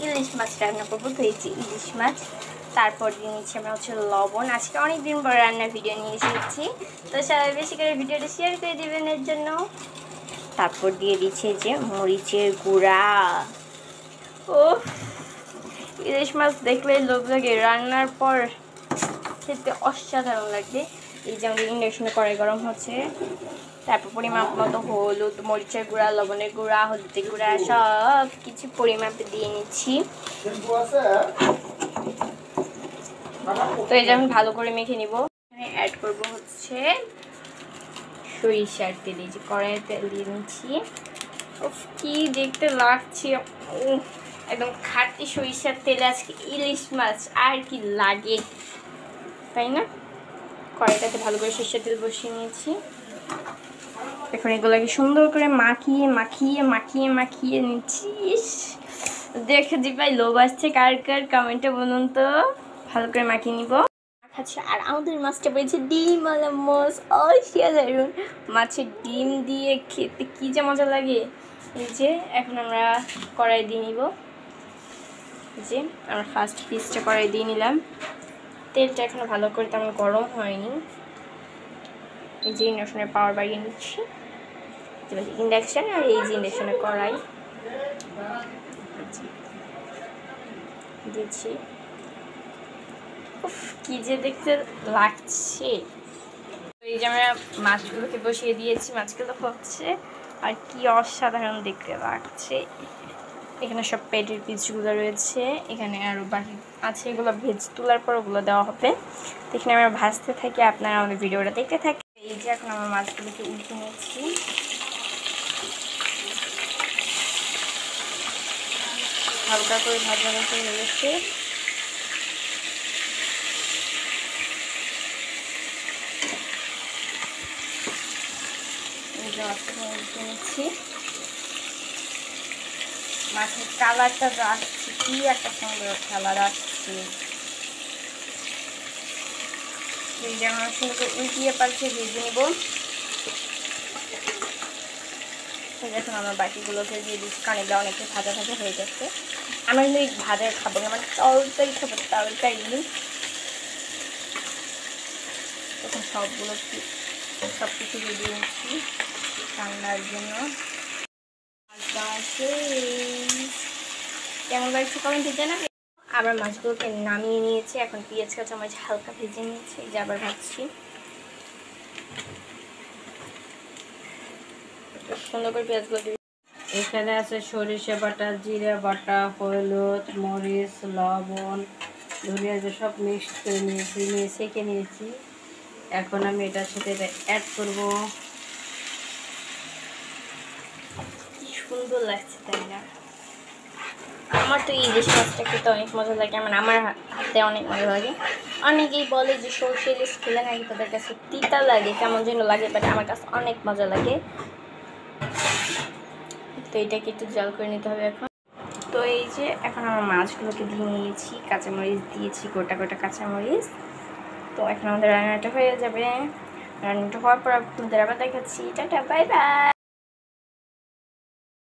ইলিশ মাছ রান্না করবো। তো এই যে ইলিশ মাছ, তারপর দিয়ে নিচ্ছি আমরা হচ্ছে লবণ। আজকে অনেকদিন পর রান্নার ভিডিও নিয়ে এসেছি, তো সবাই বেশি করে ভিডিওটা শেয়ার করে দেবেন এর জন্য। তারপর দিয়ে দিচ্ছে যে মরিচের গুঁড়া। ও ইলিশ মাছ দেখলেই লোভ লাগে, রান্নার পর খেতে অসাধারণ লাগবে। এই যে আমাদের ইন্ডাকশনে কড়াই গরম হচ্ছে, তারপর পরিমাপ মতো হলুদ, মরিচের গুঁড়া, লবণের গুঁড়া, হলুদের গুঁড়া সব কিছু পরিমাপে দিয়ে নিচ্ছি। তো এই যে আমি ভালো করে মেখে নিব। এখানে অ্যাড করবো হচ্ছে সরিষার তেল। এই যে কড়াইয়ে তেল দিয়ে নিচ্ছি। কি দেখতে লাগছে, একদম খাঁটি সরিষার তেলে আজকে ইলিশ মাছ, আর কি লাগে তাই না? কড়াইটাতে ভালো করে সরিষার তেল বসিয়ে নিয়েছি। এখন এগুলোকে সুন্দর করে মাখিয়ে মাখিয়ে মাখিয়ে মাখিয়ে নিচ্ছি। দেখে দিবাই লোভ আসছে কার কার, কমেন্টে বলুন তো। ভালো করে মাখিয়ে নিব। আচ্ছা, আর আমাদের মাছটা পেয়েছে ডিম আলা মাছ, অসাধারণ। মাছের ডিম দিয়ে খেতে কি যে মজা লাগে। এই যে এখন আমরা কড়াই দিয়ে নিব। যে আমরা ফার্স্ট পিসটা কড়াই দিয়ে নিলাম। তেলটা এখনো ভালো করে তেমন গরম হয়নি। এই যে ইন্ডাকশনের পাওয়ার বাড়িয়ে নিচ্ছি। ইন্ডাকশন আর এই যে ইন্ডাকশনের কড়াই দিচ্ছি। কি যে দেখতে লাগছে। এই যে আমরা মাছগুলোকে বসিয়ে দিয়েছি, মাছগুলো হচ্ছে, আর কি অসাধারণ দেখতে লাগছে। এখানে সব পেটের পিসগুলো রয়েছে, এখানে আরও বাকি আছে, এগুলো ভেজ তোলার পর ওগুলো দেওয়া হবে। তো এখানে আমরা ভাজতে থাকি, আপনারা আমাদের ভিডিওটা দেখতে থাকি। এই যে এখন আমরা মাছগুলোকে উল্টে নিচ্ছি। হালকা করে ভাজা ভাজা হয়ে গেছে। উল্টে নিচ্ছি। মাছের কালারটা তো আসছে, কি একটা সুন্দর কালার আসছে। এই যে আমরা সুন্দর করে উল্টিয়ে পাল্টিয়ে ভেজে নেব। এখন আমরা বাকিগুলোকে দিয়ে দিচ্ছি, কারণ এগুলো অনেকটা ভাজা ভাজা হয়ে যাচ্ছে। আমরা কিন্তু এই ভাজা খাবো না, মানে তরকারি খাবো, তরকারি। তখন সবগুলো সব কিছু দিয়ে নিচ্ছি ঠান্ডার জন্য। কেমন লাগছে কমেন্টে জানাবে। আবার মাছগুলোকে নামিয়ে নিয়েছি। এখন পেঁয়াজ কাঁচা মাছ হালকা ভেজে নিয়েছি, যে আবার ভাজছি সুন্দর করে পেঁয়াজগুলো। এখানে আছে সরিষা বাটা, জিরা বাটা, হলুদ, মরিচ, লবণ, ধনিয়া, যে সব মিক্সড করে নিয়েছি, নিয়ে সেঁকে নিয়েছি। এখন আমি এটার সাথে এটা অ্যাড করবো। কি সুন্দর লাগছে তাই না? আমার তো ইলিশ মাছটা খেতে অনেক মজা লাগে, মানে আমার হাতে অনেক মজা লাগে। অনেকেই বলে যে সরষে ইলিশ খেলে নাকি তাদের কাছে তিতা লাগে, কেমন যেন লাগে, বাট আমার কাছে অনেক মজা লাগে। তো এটাকে একটু জাল করে নিতে হবে এখন। তো এই যে এখন আমার মাছগুলোকে দিয়ে নিয়েছি, কাঁচামরিচ দিয়েছি, গোটা গোটা কাঁচামরিচ। তো এখন আমাদের রান্নাটা হয়ে যাবে। রান্নাটা হওয়ার পর আপনাদের আবার দেখাচ্ছি। Tata, bye bye.